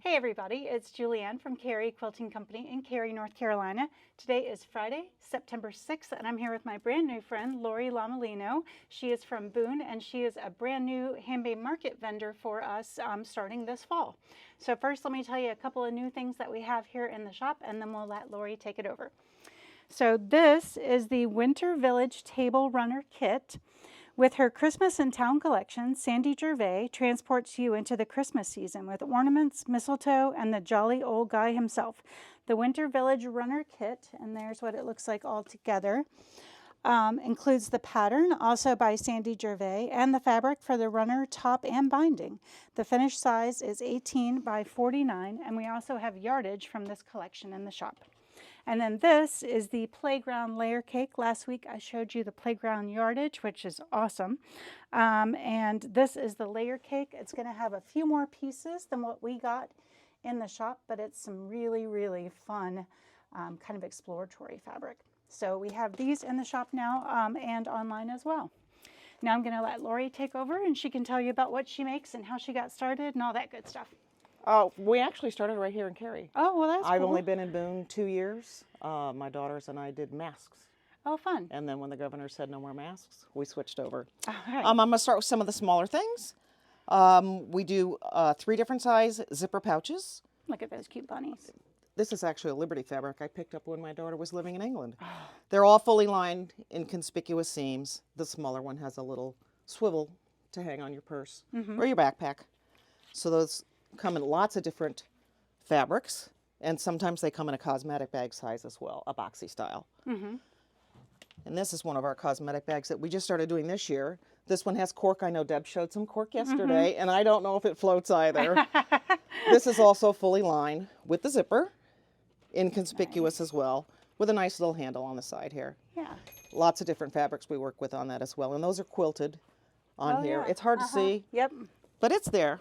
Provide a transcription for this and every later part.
Hey everybody, it's Julianne from Cary Quilting Company in Cary, North Carolina. Today is Friday, September 6th, and I'm here with my brand new friend, Lori Llama. She is from Boone, and she is a brand new handmade market vendor for us starting this fall. So first, let me tell you a couple of new things that we have here in the shop, and then we'll let Lori take it over. So this is the Winter Village Table Runner Kit. With her Christmas in Town collection, Sandy Gervais transports you into the Christmas season with ornaments, mistletoe, and the jolly old guy himself. The Winter Village Runner Kit, and there's what it looks like all together, includes the pattern, also by Sandy Gervais, and the fabric for the runner top and binding. The finished size is 18 by 49, and we also have yardage from this collection in the shop. And then this is the playground layer cake. Last week I showed you the playground yardage, which is awesome. And this is the layer cake. It's going to have a few more pieces than what we got in the shop, but it's some really, really fun kind of exploratory fabric. So we have these in the shop now and online as well. Now I'm going to let Lori take over, and she can tell you about what she makes and how she got started and all that good stuff. We actually started right here in Cary. Oh, well, that's I've cool. only been in Boone 2 years. My daughters and I did masks. Oh, fun. And then when the governor said no more masks, we switched over. All right. I'm going to start with some of the smaller things. We do 3 different size zipper pouches. Look at those cute bunnies. This is actually a Liberty fabric I picked up when my daughter was living in England. They're all fully lined in conspicuous seams. The smaller one has a little swivel to hang on your purse or your backpack. So those come in lots of different fabrics, and sometimes they come in a cosmetic bag size as well, a boxy style. And this is one of our cosmetic bags that we just started doing this year. This one has cork. I know Deb showed some cork yesterday, and I don't know if it floats either. This is also fully lined with the zipper, inconspicuous as well, with a nice little handle on the side here. Yeah. Lots of different fabrics we work with on that as well, and those are quilted on here. Yeah. It's hard to see, Yep. but it's there.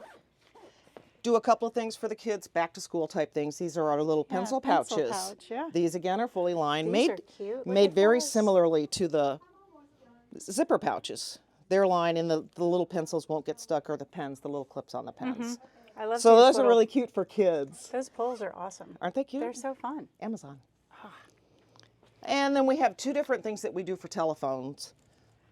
Do a couple of things for the kids, back to school type things. These are our little pencil pouches. Pouch, yeah. These again are fully lined, These are cute. Look made at very those. similarly to the zipper pouches. They're lined, and the little pencils won't get stuck, or the pens, the little clips on the pens. I love So these those are little- really cute for kids. Those poles are awesome. Aren't they cute? They're so fun. Amazon. And then we have 2 different things that we do for telephones.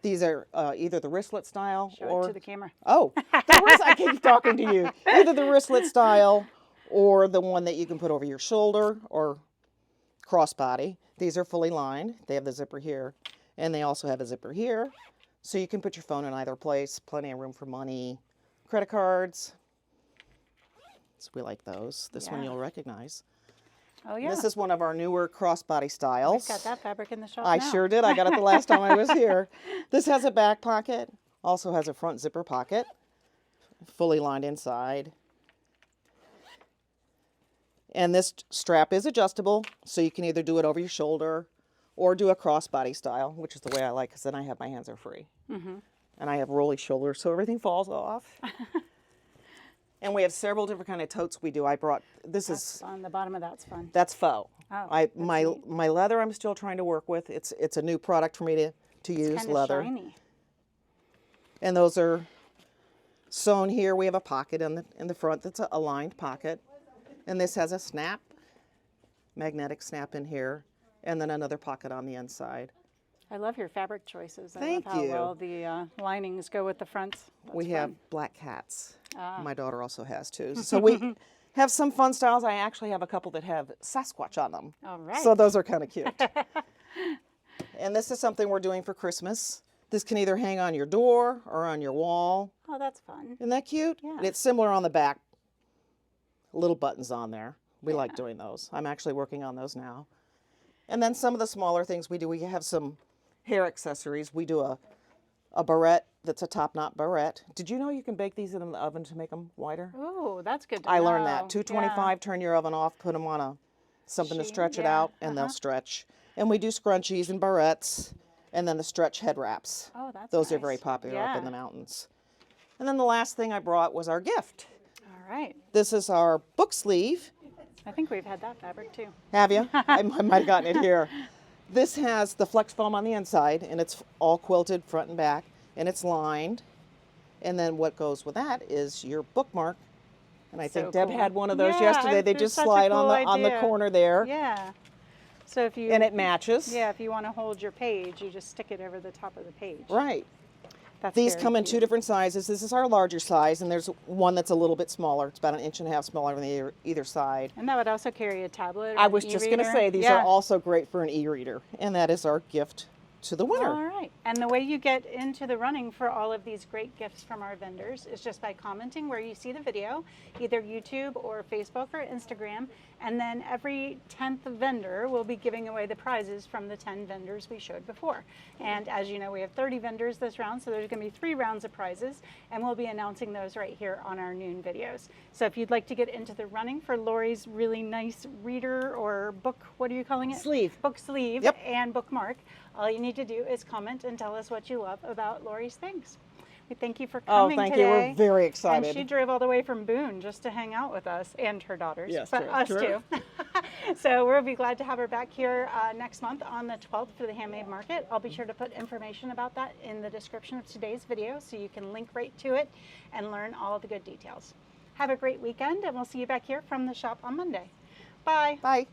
These are either the wristlet style Show or it to the camera. Oh, I keep talking to you. Either the wristlet style or the one that you can put over your shoulder or crossbody. These are fully lined. They have the zipper here, and they also have a zipper here. So you can put your phone in either place. Plenty of room for money, credit cards. So we like those. This one Yeah. you'll recognize. Oh, yeah. This is one of our newer crossbody styles. Got that fabric in the shop I now. sure did. I got it the last time I was here. This has a back pocket, also has a front zipper pocket, fully lined inside. And this strap is adjustable, so you can either do it over your shoulder or do a crossbody style, which is the way I like, because then I have my hands are free. And I have rolly shoulders, so everything falls off. And we have several different kind of totes we do. I brought, this That's is, fun. The bottom of that's fun. that's faux. Oh, My leather I'm still trying to work with. It's a new product for me to use, Kind of leather. shiny. And those are sewn here. We have a pocket in the front that's a lined pocket. And this has a snap, magnetic snap in here, and then another pocket on the inside. I love your fabric choices. Thank I love how you. well the linings go with the fronts. That's We fun. have black cats. My daughter also has too. So we have some fun styles. I actually have a couple that have Sasquatch on them. All right. So those are kind of cute. And this is something we're doing for Christmas. This can either hang on your door or on your wall. Oh, that's fun. Isn't that cute? Yeah. And it's similar on the back. Little buttons on there. We like doing those. I'm actually working on those now. And then some of the smaller things we do, we have some hair accessories. We do a barrette that's a top knot barrette. Did you know you can bake these in the oven to make them wider? Oh, that's good to I know. learned that. 225, Yeah. turn your oven off, put them on something to Sheet, stretch it yeah, out, and they'll stretch. And we do scrunchies and barrettes, and then the stretch head wraps. Oh, that's Those are nice. very popular up in Yeah. the mountains. And then the last thing I brought was our gift. All right. This is our book sleeve. I think we've had that fabric too. Have you? I might have gotten it here. This has the flex foam on the inside, and it's all quilted front and back, and it's lined. And then what goes with that is your bookmark And I So think Deb cool. had one of those Yeah, yesterday. They it's just such a slide cool on the idea. corner there. Yeah. So if you And it matches. Yeah, if you want to hold your page, you just stick it over the top of the page. Right. That's These very come in cute. two different sizes. This is our larger size, and there's one that's a little bit smaller. It's about 1.5 inches smaller than either side. And that would also carry a tablet or I an was just going to e-reader. say these Yeah. are also great for an e-reader, and that is our gift to the winner. All right. And the way you get into the running for all of these great gifts from our vendors is just by commenting where you see the video, either YouTube or Facebook or Instagram. And then every 10th vendor will be giving away the prizes from the 10 vendors we showed before. And as you know, we have 30 vendors this round, so there's going to be 3 rounds of prizes, and we'll be announcing those right here on our noon videos. So if you'd like to get into the running for Lori's really nice reader or book, what are you calling it? Sleeve. Book sleeve. Yep. And bookmark. All you need to do is comment and tell us what you love about Lori's things. We thank you for coming thank today. you. We're very excited. And she drove all the way from Boone just to hang out with us and her daughters, Yes, but true, us true. too. So we'll be glad to have her back here next month on the 12th for the Handmade Market. I'll be sure to put information about that in the description of today's video so you can link right to it and learn all the good details. Have a great weekend, and we'll see you back here from the shop on Monday. Bye. Bye.